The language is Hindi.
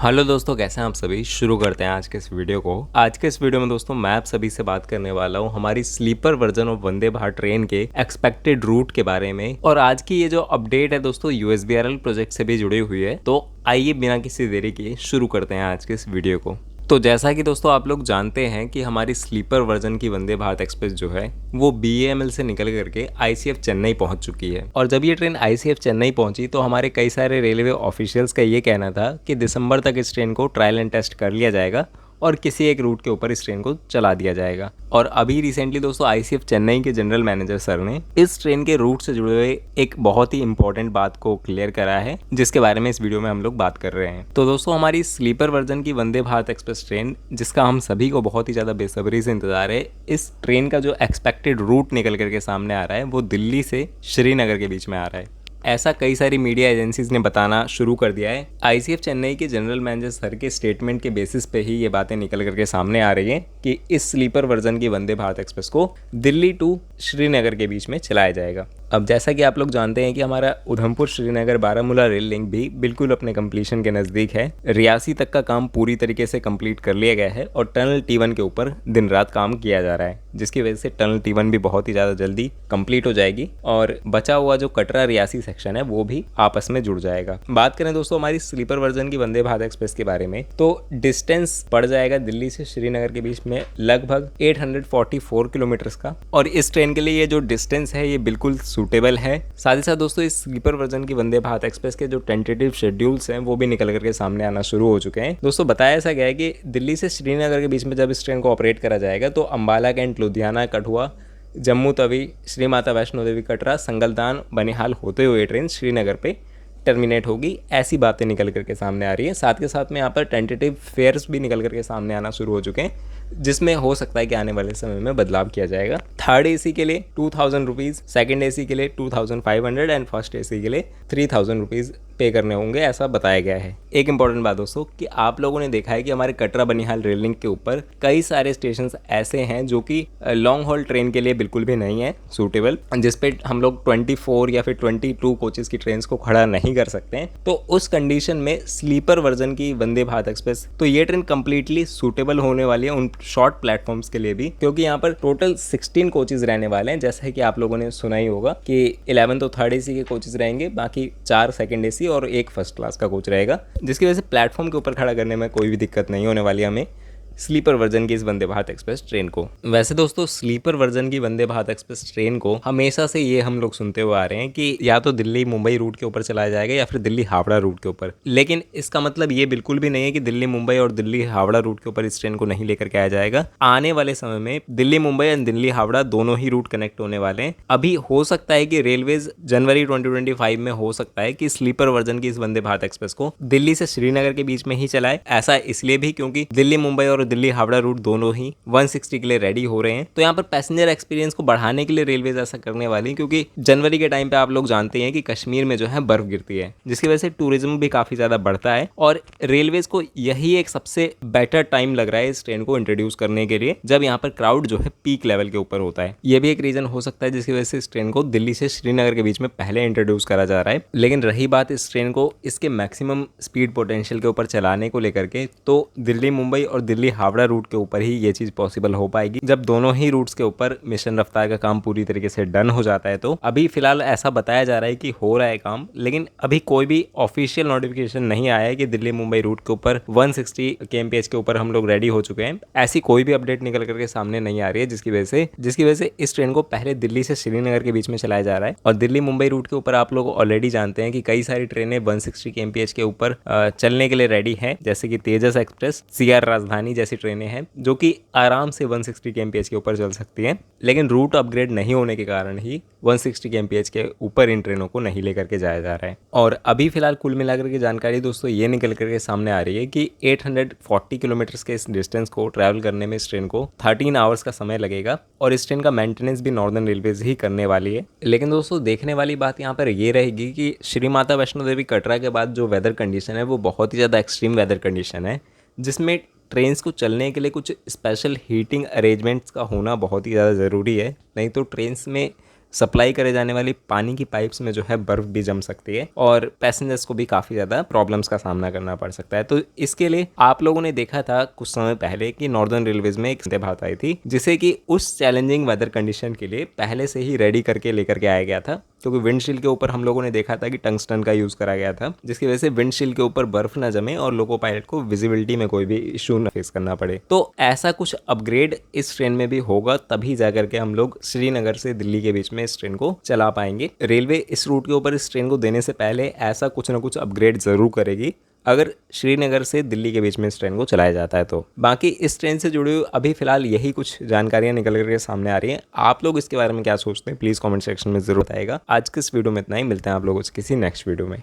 हेलो दोस्तों, कैसे हैं आप सभी। शुरू करते हैं आज के इस वीडियो को। आज के इस वीडियो में दोस्तों मैं आप सभी से बात करने वाला हूं हमारी sleeper version of Vande Bharat train के एक्सपेक्टेड रूट के बारे में। और आज की ये जो अपडेट है दोस्तों यूएसबीआरएल प्रोजेक्ट से भी जुड़ी हुई है। तो आइए बिना किसी देरी के शुरू करते हैं आज के इस वीडियो को। तो जैसा कि दोस्तों आप लोग जानते हैं कि हमारी स्लीपर वर्जन की वंदे भारत एक्सप्रेस जो है वो बीएएमएल से निकल करके आईसीएफ चेन्नई पहुंच चुकी है। और जब ये ट्रेन आईसीएफ चेन्नई पहुंची तो हमारे कई सारे रेलवे ऑफिशियल्स का ये कहना था कि दिसंबर तक इस ट्रेन को ट्रायल एंड टेस्ट कर लिया जाएगा और किसी एक रूट के ऊपर इस ट्रेन को चला दिया जाएगा। और अभी रिसेंटली दोस्तों आईसीएफ चेन्नई के जनरल मैनेजर सर ने इस ट्रेन के रूट से जुड़े हुए एक बहुत ही इंपॉर्टेंट बात को क्लियर करा है, जिसके बारे में इस वीडियो में हम लोग बात कर रहे हैं। तो दोस्तों हमारी स्लीपर वर्जन की वंदे भारत एक्सप्रेस ट्रेन, जिसका हम सभी को बहुत ही ज़्यादा बेसब्री से इंतजार है, इस ट्रेन का जो एक्सपेक्टेड रूट निकल करके सामने आ रहा है वो दिल्ली से श्रीनगर के बीच में आ रहा है। ऐसा कई सारी मीडिया एजेंसीज ने बताना शुरू कर दिया है। आईसीएफ चेन्नई के जनरल मैनेजर सर के स्टेटमेंट के बेसिस पे ही ये बातें निकल करके सामने आ रही हैं कि इस स्लीपर वर्जन की वंदे भारत एक्सप्रेस को दिल्ली टू श्रीनगर के बीच में चलाया जाएगा। अब जैसा कि आप लोग जानते हैं कि हमारा उधमपुर श्रीनगर बारामूला रेल लिंक भी बिल्कुल अपने कंप्लीशन के नज़दीक है। रियासी तक का काम पूरी तरीके से कंप्लीट कर लिया गया है और टनल T1 के ऊपर दिन रात काम किया जा रहा है, जिसकी वजह से टनल T1 भी बहुत ही ज़्यादा जल्दी कंप्लीट हो जाएगी और बचा हुआ जो कटरा रियासी सेक्शन है वो भी आपस में जुड़ जाएगा। बात करें दोस्तों हमारी स्लीपर वर्जन की वंदे भारत एक्सप्रेस के बारे में, तो डिस्टेंस पड़ जाएगा दिल्ली से श्रीनगर के बीच में लगभग 844 किलोमीटर का। और इस ट्रेन के लिए ये जो डिस्टेंस है ये बिल्कुल सूटेबल है। साथ ही साथ दोस्तों इस स्लीपर वर्जन की वंदे भारत एक्सप्रेस के जो टेंटेटिव शेड्यूल्स हैं वो भी निकल करके सामने आना शुरू हो चुके हैं। दोस्तों बताया ऐसा गया है कि दिल्ली से श्रीनगर के बीच में जब इस ट्रेन को ऑपरेट करा जाएगा तो अंबाला कैंट, लुधियाना, कठुआ, जम्मू तवी, श्री माता वैष्णो देवी, कटरा, संगलदान, बनिहाल होते हुए ट्रेन श्रीनगर पे टर्मिनेट होगी। ऐसी बातें निकल करके सामने आ रही है। साथ के साथ में यहाँ पर टेंटेटिव फेयर्स भी निकल करके सामने आना शुरू हो चुके हैं, जिसमें हो सकता है कि आने वाले समय में बदलाव किया जाएगा। थर्ड एसी के लिए 2000 रुपीज़, सेकेंड एसी के लिए 2500 एंड फर्स्ट एसी के लिए 3000 रुपीज़ पे करने होंगे, ऐसा बताया गया है। एक इंपॉर्टेंट बात दोस्तों कि आप लोगों ने देखा है कि हमारे कटरा बनिहाल रेल लिंक के ऊपर कई सारे स्टेशन ऐसे हैं जो कि लॉन्ग हॉल ट्रेन के लिए बिल्कुल भी नहीं है सूटेबल, जिसपे हम लोग 24 या फिर 22 कोचेस की ट्रेन को खड़ा नहीं कर सकते हैं। तो उस कंडीशन में स्लीपर वर्जन की वंदे भारत एक्सप्रेस, तो ये ट्रेन कंप्लीटली सूटेबल होने वाली है उन शॉर्ट प्लेटफॉर्म्स के लिए भी, क्योंकि यहाँ पर टोटल 16 कोचेस रहने वाले हैं। जैसा कि आप लोगों ने सुना ही होगा कि 11 तो थर्ड एसी के कोचेस रहेंगे, बाकी 4 सेकंड एसी और एक फर्स्ट क्लास का कोच रहेगा, जिसकी वजह से प्लेटफॉर्म के ऊपर खड़ा करने में कोई भी दिक्कत नहीं होने वाली हमें स्लीपर वर्जन की इस वंदे भारत एक्सप्रेस ट्रेन को। वैसे दोस्तों स्लीपर वर्जन की वंदे भारत एक्सप्रेस ट्रेन को हमेशा से ये हम लोग सुनते हुए आ रहे हैं कि या तो दिल्ली मुंबई रूट के ऊपर चलाया जाएगा या फिर दिल्ली हावड़ा रूट के ऊपर। लेकिन इसका मतलब ये बिल्कुल भी नहीं है कि दिल्ली मुंबई और दिल्ली हावड़ा रूट के ऊपर इस ट्रेन को नहीं लेकर के आया जाएगा। आने वाले समय में दिल्ली मुंबई एंड दिल्ली हावड़ा दोनों ही रूट कनेक्ट होने वाले हैं। अभी हो सकता है कि रेलवेज जनवरी 2025 में हो सकता है कि स्लीपर वर्जन की इस वंदे भारत एक्सप्रेस को दिल्ली से श्रीनगर के बीच में ही चलाए। ऐसा इसलिए भी क्योंकि दिल्ली मुंबई और दिल्ली हावड़ा रूट दोनों ही 160 के लिए रेडी हो रहे हैं। तो यहाँ पर पैसेंजर एक्सपीरियंस को बढ़ाने के लिए रेलवेज ऐसा करने वाली, क्योंकि जनवरी के टाइम पे आप लोग जानते हैं कि कश्मीर में जो है बर्फ गिरती है, जिसकी वजह से टूरिज्म भी काफी ज्यादा बढ़ता है। और रेलवेज को यही एक सबसे बेटर टाइम लग रहा है इस ट्रेन को इंट्रोड्यूस करने के लिए, जब यहाँ पर क्राउड जो है पीक लेवल के ऊपर होता है। ये भी एक रीजन हो सकता है जिसकी वजह से इस ट्रेन को दिल्ली से श्रीनगर के बीच में पहले इंट्रोड्यूस करा जा रहा है। लेकिन रही बात इस ट्रेन को इसके मैक्सिमम स्पीड पोटेंशियल के ऊपर चलाने को लेकर के, तो दिल्ली मुंबई और दिल्ली हावड़ा रूट के ऊपर ही ये चीज पॉसिबल हो पाएगी जब दोनों ही रूट्स के ऊपर मिशन रफ्तार का काम पूरी तरीके से डन हो जाता है। तो अभी फिलहाल ऐसा बताया जा रहा है कि हो रहा है काम, लेकिन अभी कोई भी ऑफिशियल नोटिफिकेशन नहीं आया है कि दिल्ली मुंबई रूट के ऊपर 160 kmph के ऊपर हम लोग रेडी हो चुके हैं। ऐसी कोई भी अपडेट निकल करके सामने नहीं आ रही है, जिसकी वजह से इस ट्रेन को पहले दिल्ली से श्रीनगर के बीच में चलाया जा रहा है। और दिल्ली मुंबई रूट के ऊपर आप लोग ऑलरेडी जानते हैं कि कई सारी ट्रेनें 160 kmph के ऊपर चलने के लिए रेडी है, जैसे कि तेजस एक्सप्रेस, CR राजधानी जैसी ट्रेनें हैं जो कि आराम से 160 kmph के ऊपर चल सकती हैं। लेकिन रूट अपग्रेड नहीं होने के कारण ही 160 kmph के ऊपर इन ट्रेनों को नहीं लेकर के जाया जा रहा है। और अभी फिलहाल कुल मिलाकर के जानकारी दोस्तों ये निकल करके सामने आ रही है कि 840 किलोमीटर के इस डिस्टेंस को ट्रैवल करने में इस ट्रेन को 13 आवर्स का समय लगेगा। और इस ट्रेन का मेंटेनेंस भी नॉर्दर्न रेलवेज ही करने वाली है। लेकिन दोस्तों देखने वाली बात यहाँ पर ये रहेगी कि श्री माता वैष्णो देवी कटरा के बाद जो वेदर कंडीशन है वो बहुत ही ज़्यादा एक्सट्रीम वेदर कंडीशन है, जिसमें ट्रेन्स को चलने के लिए कुछ स्पेशल हीटिंग अरेंजमेंट्स का होना बहुत ही ज़्यादा ज़रूरी है। नहीं तो ट्रेन्स में सप्लाई करे जाने वाली पानी की पाइप्स में जो है बर्फ भी जम सकती है और पैसेंजर्स को भी काफ़ी ज़्यादा प्रॉब्लम्स का सामना करना पड़ सकता है। तो इसके लिए आप लोगों ने देखा था कुछ समय पहले कि नॉर्दर्न रेलवेज में एक वंदे भारत आई थी, जिसे कि उस चैलेंजिंग वेदर कंडीशन के लिए पहले से ही रेडी करके लेकर के आया गया था, क्योंकि विंडशील्ड के ऊपर हम लोगों ने देखा था कि टंगस्टन का यूज़ करा गया था, जिसकी वजह से विंडशील्ड के ऊपर बर्फ ना जमे और लोको पायलट को विजिबिलिटी में कोई भी इशू ना फेस करना पड़े। तो ऐसा कुछ अपग्रेड इस ट्रेन में भी होगा, तभी जाकर के हम लोग श्रीनगर से दिल्ली के बीच में इस ट्रेन को चला पाएंगे। रेलवे इस रूट के ऊपर इस ट्रेन को देने से पहले ऐसा कुछ ना कुछ अपग्रेड जरूर करेगी अगर श्रीनगर से दिल्ली के बीच में इस ट्रेन को चलाया जाता है। तो बाकी इस ट्रेन से जुड़ी हुई अभी फिलहाल यही कुछ जानकारियां निकल करके सामने आ रही हैं। आप लोग इसके बारे में क्या सोचते हैं प्लीज़ कमेंट सेक्शन में जरूर बताइएगा। आज के इस वीडियो में इतना ही, मिलते हैं आप लोगों से किसी नेक्स्ट वीडियो में।